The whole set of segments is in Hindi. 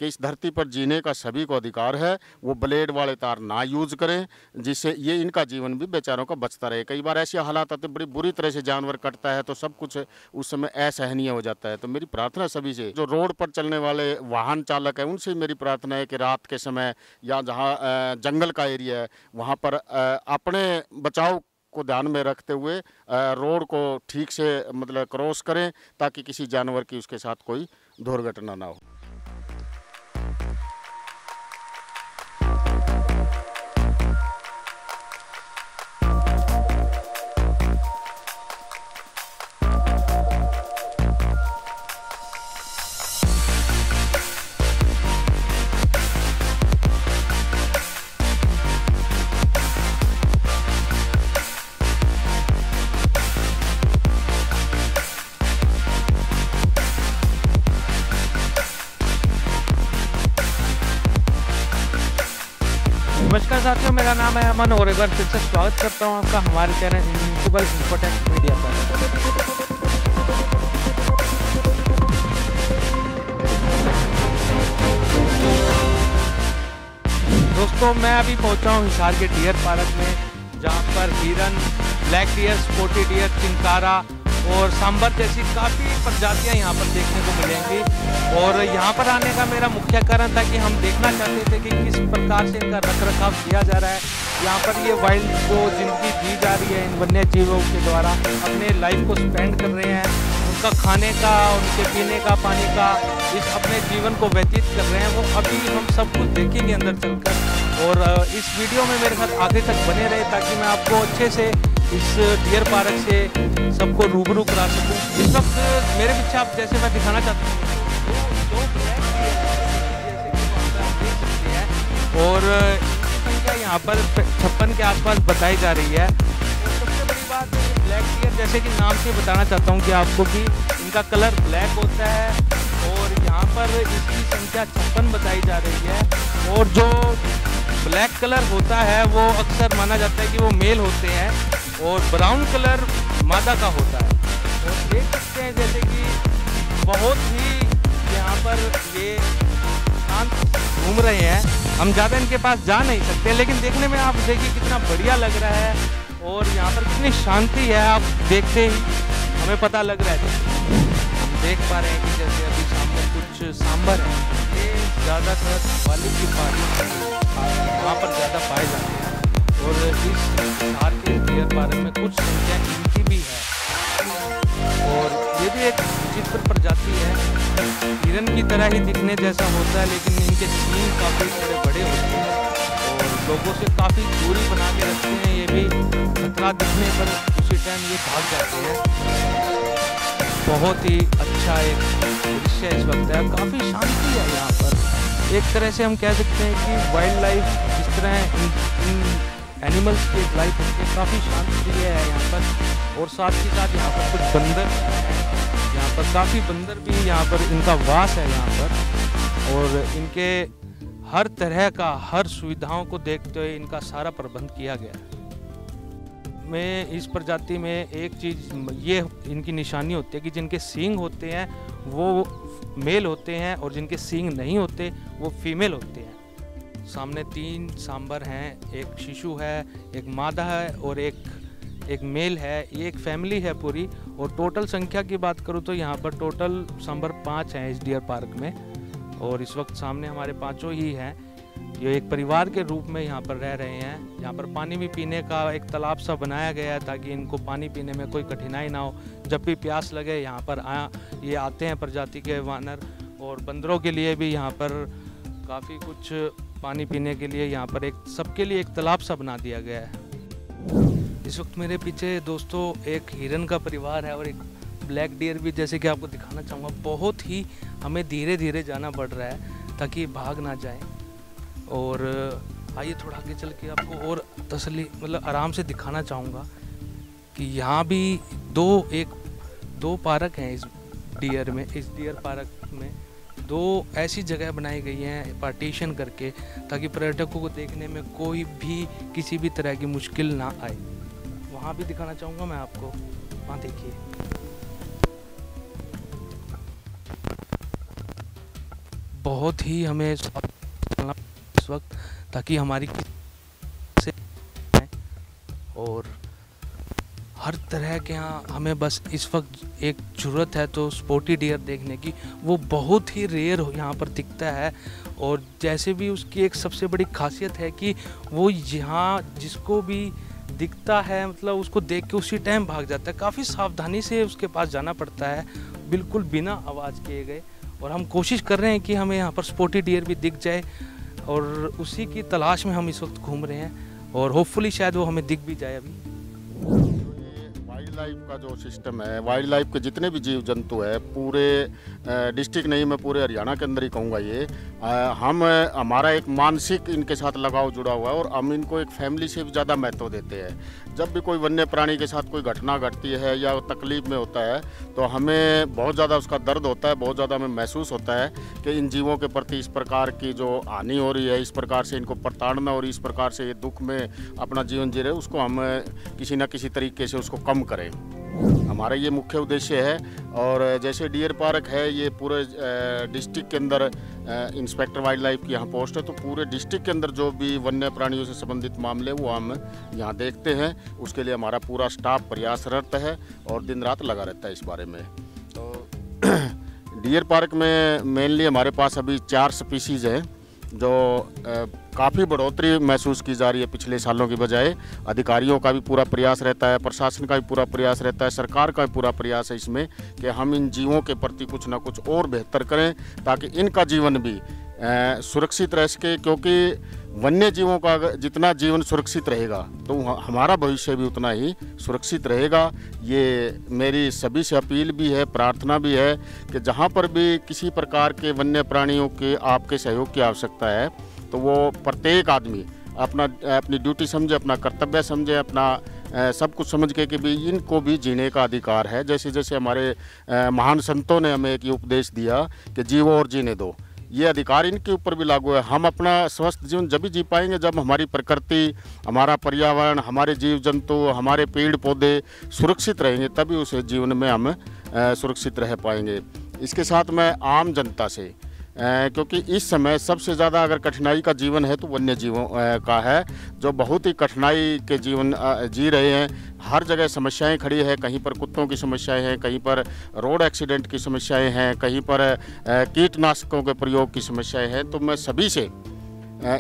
कि इस धरती पर जीने का सभी को अधिकार है, वो ब्लेड वाले तार ना यूज़ करें, जिससे ये इनका जीवन भी बेचारों का बचता रहे। कई बार ऐसे हालात आते, बड़ी बुरी तरह से जानवर कटता है तो सब कुछ उस समय असहनीय हो जाता है। तो मेरी प्रार्थना सभी से, जो रोड पर चलने वाले वाहन चालक है, उनसे मेरी प्रार्थना है कि रात के समय या जहाँ जंगल का एरिया है, वहाँ पर अपने बचाव को ध्यान में रखते हुए रोड को ठीक से मतलब क्रॉस करें, ताकि किसी जानवर की उसके साथ कोई दुर्घटना ना हो। नमस्कार साथियों, मेरा नाम है अमन और एक बार फिर से स्वागत करता हूं आपका हमारे चैनल इनविजिबल इंफोटेक मीडिया पर। दोस्तों, मैं अभी पहुंचा हूं हिसार के डियर पार्क में, जहां पर हिरन, ब्लैक डियर, स्पॉटेड डियर, चिंकारा और सांबर जैसी काफ़ी प्रजातियां यहां पर देखने को मिलेंगी। और यहां पर आने का मेरा मुख्य कारण था कि हम देखना चाहते थे कि किस प्रकार से इनका रखरखाव किया जा रहा है। यहाँ पर ये वाइल्ड जो जिंदगी जी जा रही है इन वन्य जीवों के द्वारा, अपने लाइफ को स्पेंड कर रहे हैं, उनका खाने का, उनके पीने का, पानी का, इस अपने जीवन को व्यतीत कर रहे हैं, वो अभी हम सब कुछ देखेंगे अंदर चलकर। और इस वीडियो में मेरे साथ आगे तक बने रहे, ताकि मैं आपको अच्छे से इस डियर पार्क से सबको रूबरू करा सकूं। इस वक्त मेरे पीछे आप जैसे मैं दिखाना चाहता हूँ दो ब्लैक डियर जैसे कि आप देख सकते हैं, और संख्या यहाँ पर 56 के आसपास बताई जा रही है। और सबसे बड़ी बात ब्लैक डियर, जैसे कि नाम से बताना चाहता हूँ कि आपको कि इनका कलर ब्लैक होता है, और यहाँ पर इसकी संख्या 56 बताई जा रही है। और जो ब्लैक कलर होता है वो अक्सर माना जाता है कि वो मेल होते हैं, और ब्राउन कलर मादा का होता है। और देख सकते हैं जैसे कि बहुत ही यहाँ पर ये शांत घूम रहे हैं। हम ज़्यादा इनके पास जा नहीं सकते, लेकिन देखने में आप देखिए कितना बढ़िया लग रहा है, और यहाँ पर कितनी शांति है, आप देखते ही हमें पता लग रहा है। हम देख पा रहे हैं कि जैसे अभी सामने कुछ सांबर है, ये ज़्यादातर वाली की पहाड़ियों वहाँ पर ज़्यादा पाए जाते हैं। और इस हिसार के डियर पार्क में कुछ संख्या इनकी भी है, और ये भी एक विचित्र प्रजाति है। हिरन की तरह ही दिखने जैसा होता है, लेकिन इनके सींग काफ़ी बड़े बड़े होते हैं, और लोगों से काफ़ी दूरी बना के रखते हैं। ये भी खतरा दिखने पर उसी टाइम ये भाग जाते हैं। बहुत ही अच्छा एक दृश्य इस वक्त है, काफ़ी शांति है यहाँ पर। एक तरह से हम कह सकते हैं कि वाइल्ड लाइफ जिस तरह इन एनिमल्स की लाइफ होती है, काफ़ी शांति है यहाँ पर। और साथ ही साथ यहाँ पर कुछ बंदर, यहाँ पर काफ़ी बंदर भी यहाँ पर इनका वास है यहाँ पर, और इनके हर तरह का, हर सुविधाओं को देखते हुए इनका सारा प्रबंध किया गया है। में इस प्रजाति में एक चीज़ ये इनकी निशानी होती है कि जिनके सींग होते हैं वो मेल होते हैं, और जिनके सींग नहीं होते वो फीमेल होते हैं। सामने 3 सांबर हैं, एक शिशु है, एक मादा है और एक मेल है। ये एक फैमिली है पूरी। और टोटल संख्या की बात करूँ तो यहाँ पर टोटल सांबर 5 हैं इस डियर पार्क में, और इस वक्त सामने हमारे 5 ही हैं। ये एक परिवार के रूप में यहाँ पर रह रहे हैं। यहाँ पर पानी भी पीने का एक तालाब सा बनाया गया है, ताकि इनको पानी पीने में कोई कठिनाई ना हो। जब भी प्यास लगे यहाँ पर ये आते हैं प्रजाति के वानर। और बंदरों के लिए भी यहाँ पर काफ़ी कुछ पानी पीने के लिए यहाँ पर एक सबके लिए एक तालाब सा बना दिया गया है। इस वक्त मेरे पीछे दोस्तों एक हिरन का परिवार है और एक ब्लैक डियर भी, जैसे कि आपको दिखाना चाहूँगा। बहुत ही हमें धीरे धीरे जाना पड़ रहा है ताकि भाग ना जाए। और आइए थोड़ा आगे चल के आपको और तसल्ली मतलब आराम से दिखाना चाहूँगा कि यहाँ भी दो पार्क हैं इस डियर में। इस डियर पार्क में 2 ऐसी जगह बनाई गई हैं पार्टीशन करके, ताकि पर्यटकों को देखने में कोई भी किसी भी तरह की मुश्किल ना आए। वहाँ भी दिखाना चाहूँगा मैं आपको, वहाँ देखिए बहुत ही हमें चलना इस वक्त, ताकि हमारी से और हर तरह के यहाँ हमें बस इस वक्त एक ज़रूरत है तो स्पोर्टी डियर देखने की। वो बहुत ही रेयर यहाँ पर दिखता है, और जैसे भी उसकी एक सबसे बड़ी खासियत है कि वो यहाँ जिसको भी दिखता है मतलब उसको देख के उसी टाइम भाग जाता है। काफ़ी सावधानी से उसके पास जाना पड़ता है, बिल्कुल बिना आवाज़ किए गए। और हम कोशिश कर रहे हैं कि हमें यहाँ पर स्पोर्टी डियर भी दिख जाए, और उसी की तलाश में हम इस वक्त घूम रहे हैं, और होपफुली शायद वो हमें दिख भी जाए अभी। वाइल्ड लाइफ का जो सिस्टम है, वाइल्ड लाइफ के जितने भी जीव जंतु है पूरे डिस्ट्रिक्ट नहीं, मैं पूरे हरियाणा के अंदर ही कहूँगा, ये हमारा एक मानसिक इनके साथ लगाव जुड़ा हुआ है, और हम इनको एक फैमिली से भी ज़्यादा महत्व देते हैं। जब भी कोई वन्य प्राणी के साथ कोई घटना घटती है या तकलीफ में होता है तो हमें बहुत ज़्यादा उसका दर्द होता है, बहुत ज़्यादा हमें महसूस होता है कि इन जीवों के प्रति इस प्रकार की जो हानि हो रही है, इस प्रकार से इनको प्रताड़ना और इस प्रकार से ये दुख में अपना जीवन जी रहे, उसको हम किसी न किसी तरीके से उसको कम करें। हमारा ये मुख्य उद्देश्य है। और जैसे डियर पार्क है, ये पूरे डिस्ट्रिक्ट के अंदर इंस्पेक्टर वाइल्ड लाइफ की यहाँ पोस्ट है, तो पूरे डिस्ट्रिक्ट के अंदर जो भी वन्य प्राणियों से संबंधित मामले वो हम यहाँ देखते हैं। उसके लिए हमारा पूरा स्टाफ प्रयासरत है और दिन रात लगा रहता है इस बारे में। तो डियर पार्क में मेनली हमारे पास अभी 4 स्पीसीज़ हैं जो काफ़ी बढ़ोतरी महसूस की जा रही है पिछले सालों की बजाय। अधिकारियों का भी पूरा प्रयास रहता है, प्रशासन का भी पूरा प्रयास रहता है, सरकार का भी पूरा प्रयास है इसमें कि हम इन जीवों के प्रति कुछ ना कुछ और बेहतर करें ताकि इनका जीवन भी सुरक्षित रह सके। क्योंकि वन्य जीवों का जितना जीवन सुरक्षित रहेगा तो हमारा भविष्य भी उतना ही सुरक्षित रहेगा। ये मेरी सभी से अपील भी है, प्रार्थना भी है कि जहाँ पर भी किसी प्रकार के वन्य प्राणियों के आपके सहयोग की आवश्यकता है तो वो प्रत्येक आदमी अपनी ड्यूटी समझे, अपना कर्तव्य समझे, अपना सब कुछ समझ के कि भी इनको भी जीने का अधिकार है। जैसे जैसे हमारे महान संतों ने हमें एक उपदेश दिया कि जीवो और जीने दो, ये अधिकार इनके ऊपर भी लागू है। हम अपना स्वस्थ जीवन जब भी जी पाएंगे जब हमारी प्रकृति, हमारा पर्यावरण, हमारे जीव जंतु, हमारे पेड़ पौधे सुरक्षित रहेंगे, तभी उस जीवन में हम सुरक्षित रह पाएंगे। इसके साथ मैं आम जनता से क्योंकि इस समय सबसे ज़्यादा अगर कठिनाई का जीवन है तो वन्य जीवों का है, जो बहुत ही कठिनाई के जीवन जी रहे हैं। हर जगह समस्याएं खड़ी है, कहीं पर कुत्तों की समस्याएं हैं, कहीं पर रोड एक्सीडेंट की समस्याएं हैं, कहीं पर कीटनाशकों के प्रयोग की समस्याएं हैं। तो मैं सभी से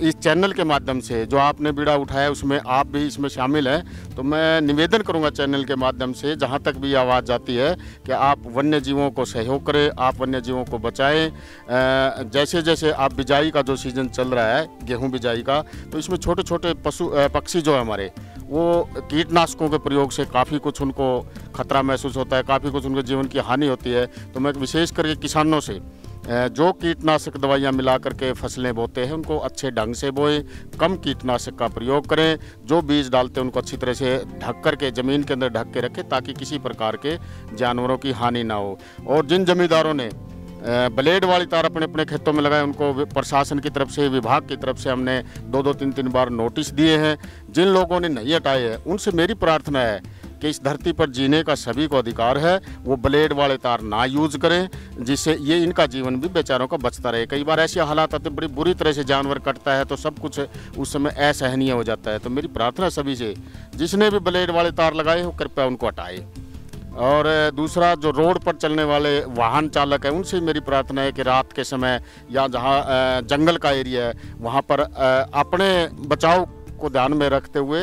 इस चैनल के माध्यम से जो आपने बीड़ा उठाया उसमें आप भी इसमें शामिल हैं, तो मैं निवेदन करूंगा चैनल के माध्यम से जहां तक भी आवाज़ जाती है कि आप वन्य जीवों को सहयोग करें, आप वन्य जीवों को बचाएं। जैसे जैसे आप बिजाई का जो सीज़न चल रहा है, गेहूं बिजाई का, तो इसमें छोटे छोटे पक्षी जो है हमारे, वो कीटनाशकों के प्रयोग से काफ़ी कुछ उनको खतरा महसूस होता है, काफ़ी कुछ उनके जीवन की हानि होती है। तो मैं विशेष करके किसानों से जो कीटनाशक दवाइयाँ मिला करके फसलें बोते हैं उनको अच्छे ढंग से बोएं, कम कीटनाशक का प्रयोग करें, जो बीज डालते हैं उनको अच्छी तरह से ढक करके ज़मीन के अंदर ढक के रखें ताकि किसी प्रकार के जानवरों की हानि ना हो। और जिन जमींदारों ने ब्लेड वाली तार अपने अपने खेतों में लगाए उनको प्रशासन की तरफ से, विभाग की तरफ से हमने 2-2, 3-3 बार नोटिस दिए हैं। जिन लोगों ने नहीं हटाए हैं उनसे मेरी प्रार्थना है कि इस धरती पर जीने का सभी को अधिकार है, वो ब्लेड वाले तार ना यूज़ करें, जिससे ये इनका जीवन भी बेचारों का बचता रहे। कई बार ऐसे हालात आते बड़ी बुरी तरह से जानवर कटता है तो सब कुछ उस समय असहनीय हो जाता है। तो मेरी प्रार्थना सभी से, जिसने भी ब्लेड वाले तार लगाए हो कृपया उनको हटाए। और दूसरा, जो रोड पर चलने वाले वाहन चालक हैं उनसे मेरी प्रार्थना है कि रात के समय या जहाँ जंगल का एरिया है वहाँ पर अपने बचाव को ध्यान में रखते हुए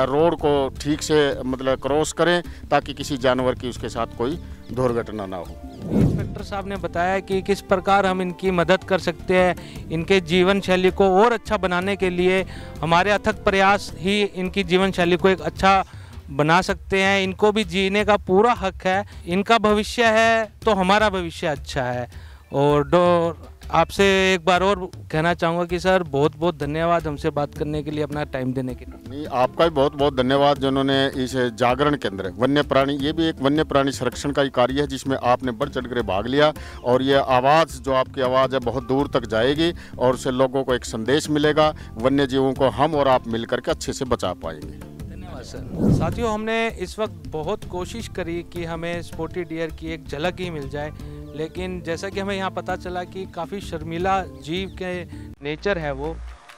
रोड को ठीक से मतलब क्रॉस करें ताकि किसी जानवर की उसके साथ कोई दुर्घटना ना हो। इंस्पेक्टर साहब ने बताया कि किस प्रकार हम इनकी मदद कर सकते हैं, इनके जीवन शैली को और अच्छा बनाने के लिए हमारे अथक प्रयास ही इनकी जीवन शैली को एक अच्छा बना सकते हैं। इनको भी जीने का पूरा हक है, इनका भविष्य है तो हमारा भविष्य अच्छा है। और आपसे एक बार और कहना चाहूँगा कि सर बहुत बहुत धन्यवाद हमसे बात करने के लिए, अपना टाइम देने के लिए। नहीं, आपका भी बहुत बहुत धन्यवाद जिन्होंने इस जागरण केंद्र वन्य प्राणी, ये भी एक वन्य प्राणी संरक्षण का ही कार्य है जिसमें आपने बढ़ चढ़ कर भाग लिया। और ये आवाज़, जो आपकी आवाज़ है, बहुत दूर तक जाएगी और उससे लोगों को एक संदेश मिलेगा। वन्य जीवों को हम और आप मिलकर के अच्छे से बचा पाएंगे। सर साथियों, हमने इस वक्त बहुत कोशिश करी कि हमें स्पोर्टी डियर की एक झलक ही मिल जाए, लेकिन जैसा कि हमें यहाँ पता चला कि काफ़ी शर्मीला जीव के नेचर है वो,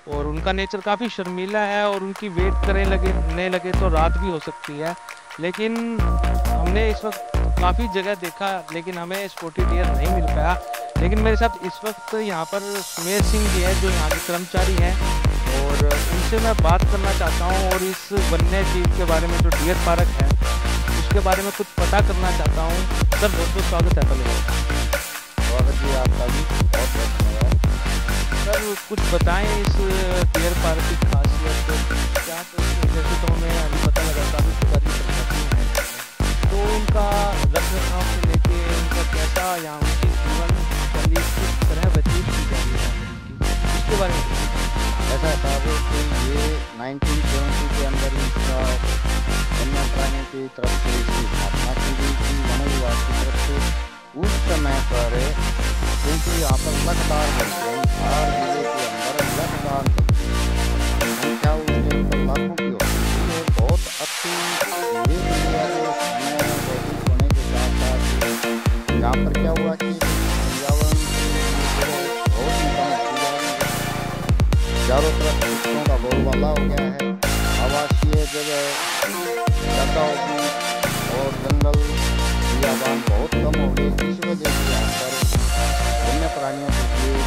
और उनका नेचर काफ़ी शर्मीला है, और उनकी वेट करने लगे तो रात भी हो सकती है। लेकिन हमने इस वक्त काफ़ी जगह देखा, लेकिन हमें स्पोर्टी डियर नहीं मिल पाया। लेकिन मेरे साथ इस वक्त यहाँ पर सुमेर सिंह जी है, जो यहाँ के कर्मचारी हैं, और उनसे मैं बात करना चाहता हूँ और इस वन्य जीव के बारे में, जो डियर पार्क है, उसके बारे में कुछ पता करना चाहता हूँ। सर बहुत बहुत स्वागत है पहले। स्वागत जी आपका भी, बहुत बहुत धन्यवाद। सर कुछ बताएं इस डियर पार्क की खासियत क्या? तो जैसे तो हमें अभी पता लगा काफ़ी प्रकार की प्रजातियाँ हैं, तो उनका रखरखाव से लेके उनका कैसा यहाँ उनकी जीवन शैली किस तरह व्यतीत की जा रही है, इसके बारे में ऐसा था कि ये 1970 के अंदर इसका वन्य प्राणी की तरफ से इसकी स्थापना की गई थी, वन विभाग की तरफ से। उस समय पर क्योंकि यहाँ पर लगातार बनते हैं, हर जिले के अंदर लगातार संख्या उसके ऊपर लाखों की होती है, और बहुत अच्छी ये दुनिया के समय व्यतीत होने के साथ साथ यहाँ पर क्या हुआ कि पर्यावरण बहुत ही कम होती जा रही है। चारों तरफ कुत्तों का बोलबाला हो गया है, आवासीय जगह ज़्यादा होगी और जंगल बियाबान बहुत कम हो गई। इस वजह से यहाँ पर वन्य प्राणियों के लिए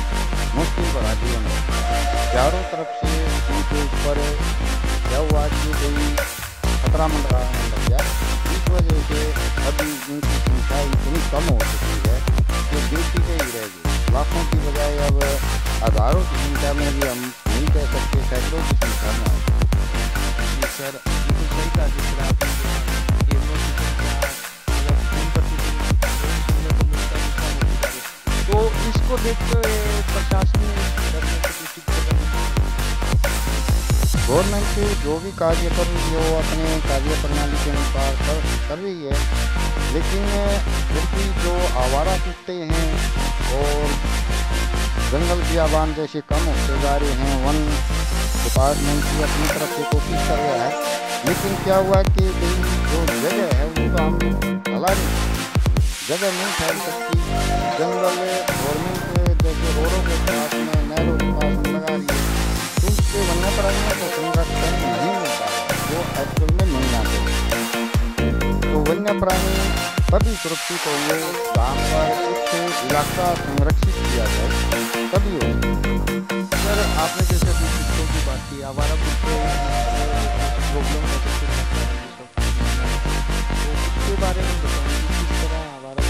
मुश्किल बढ़ा दी है। चारों तरफ से उनके ऊपर क्या हुआ कि कोई खतरा मंडराने लग गया। इस वजह से अभी इनकी संख्या इतनी कम हो चुकी है कि गिनती के ही रह गई। लाखों की बजाय अब हज़ारों की संख्या में भी हम नहीं कह सकते, सैकड़ों की संख्या में है। जी सर, बिल्कुल सही कहा जिस तरह आपने हिरणों की संख्या तो इसको देखते हुए प्रशासन ने गवर्नमेंट से जो भी कार्य कर रही है वो अपने कार्य प्रणाली के अनुसार कर रही है, लेकिन फिर भी जो आवारा कुत्ते हैं और जंगल बियाबान जैसे कम होते जा रहे हैं, वन डिपार्टमेंट की अपनी तरफ से कोशिश कर रहा है। लेकिन क्या हुआ कि जो जगह है वो तो हम हला नहीं, जगह नहीं फैल सकती। जंगल गवर्नमेंट जैसे रोडों के पास में, नहरों के पास में लगा रही है, तो उससे वन्य प्राणियों को संरक्षण नहीं मिलता, वो एक्चुअल में नहीं आते। तो वन्य प्राणी तभी सुरक्षित होंगे जहाँ पर कुछ इलाका संरक्षित किया जाए, तभी हो। सर आपने जैसे अभी कुत्तों की बात की, आवारा कुत्ते प्रॉब्लम है तो उसके बारे में बताएं कि किस तरह आवारा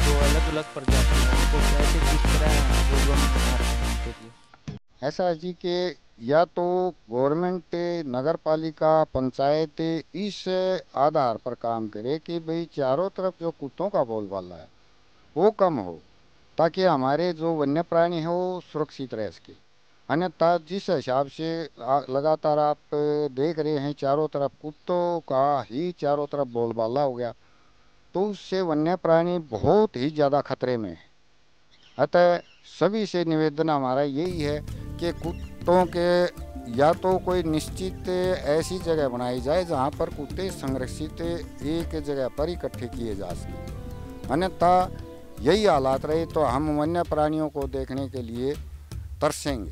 जो अलग अलग प्रजाति हैं उनको कैसे किस तरह प्रॉब्लम। ऐसा है जी कि या तो गवर्नमेंट, नगर पालिका, पंचायत इस आधार पर काम करे कि भाई चारों तरफ जो कुत्तों का बोलबाला है वो कम हो, ताकि हमारे जो वन्य प्राणी हैं वो सुरक्षित रह सके। अन्यथा जिस हिसाब से लगातार आप देख रहे हैं चारों तरफ कुत्तों का ही चारों तरफ बोलबाला हो गया, तो उससे वन्य प्राणी बहुत ही ज़्यादा खतरे में है। अतः सभी से निवेदन हमारा यही है कि कुत्तों के या तो कोई निश्चित ऐसी जगह बनाई जाए जहाँ पर कुत्ते संरक्षित एक जगह पर इकट्ठे किए जा सकें। अन्यथा यही हालात रहे तो हम वन्य प्राणियों को देखने के लिए तरसेंगे।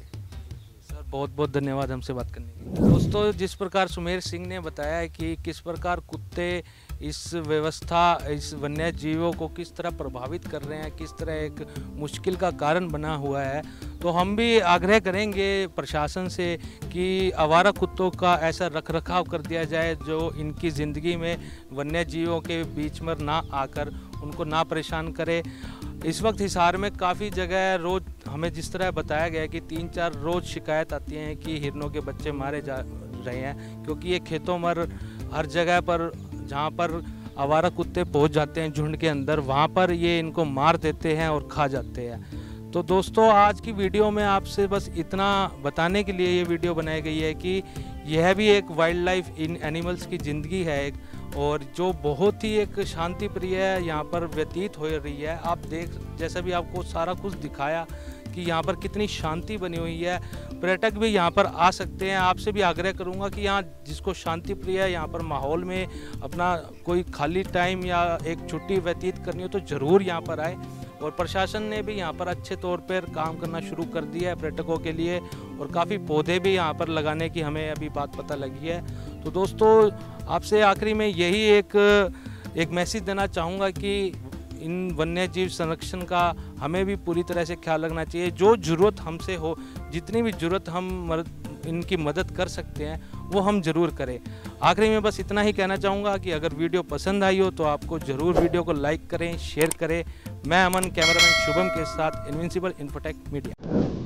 सर बहुत बहुत धन्यवाद हमसे बात करने के लिए। दोस्तों, जिस प्रकार सुमेर सिंह ने बताया है कि किस प्रकार कुत्ते इस व्यवस्था, इस वन्य जीवों को किस तरह प्रभावित कर रहे हैं, किस तरह एक मुश्किल का कारण बना हुआ है, तो हम भी आग्रह करेंगे प्रशासन से कि आवारा कुत्तों का ऐसा रखरखाव कर दिया जाए जो इनकी ज़िंदगी में वन्य जीवों के बीच में ना आकर उनको ना परेशान करे। इस वक्त हिसार में काफ़ी जगह रोज़ हमें जिस तरह बताया गया कि 3-4 रोज़ शिकायत आती हैं कि हिरणों के बच्चे मारे जा रहे हैं, क्योंकि ये खेतों में हर जगह पर जहाँ पर आवारा कुत्ते पहुँच जाते हैं झुंड के अंदर, वहाँ पर ये इनको मार देते हैं और खा जाते हैं। तो दोस्तों, आज की वीडियो में आपसे बस इतना बताने के लिए ये वीडियो बनाई गई है कि यह भी एक वाइल्ड लाइफ इन एनिमल्स की ज़िंदगी है एक, और जो बहुत ही एक शांति प्रिय यहाँ पर व्यतीत हो रही है। आप देख, जैसा भी आपको सारा कुछ दिखाया कि यहाँ पर कितनी शांति बनी हुई है। पर्यटक भी यहाँ पर आ सकते हैं। आपसे भी आग्रह करूँगा कि यहाँ जिसको शांति प्रिय है, यहाँ पर माहौल में अपना कोई खाली टाइम या एक छुट्टी व्यतीत करनी हो तो ज़रूर यहाँ पर आए। और प्रशासन ने भी यहाँ पर अच्छे तौर पर काम करना शुरू कर दिया है पर्यटकों के लिए, और काफ़ी पौधे भी यहाँ पर लगाने की हमें अभी बात पता लगी है। तो दोस्तों, आपसे आखिरी में यही एक मैसेज देना चाहूँगा कि इन वन्य जीव संरक्षण का हमें भी पूरी तरह से ख्याल रखना चाहिए। जो ज़रूरत हमसे हो, जितनी भी ज़रूरत हम इनकी मदद कर सकते हैं वो हम ज़रूर करें। आखिरी में बस इतना ही कहना चाहूँगा कि अगर वीडियो पसंद आई हो तो आपको ज़रूर वीडियो को लाइक करें, शेयर करें। मैं अमन, कैमरामैन शुभम के साथ इनविंसिबल इन्फोटेक मीडिया।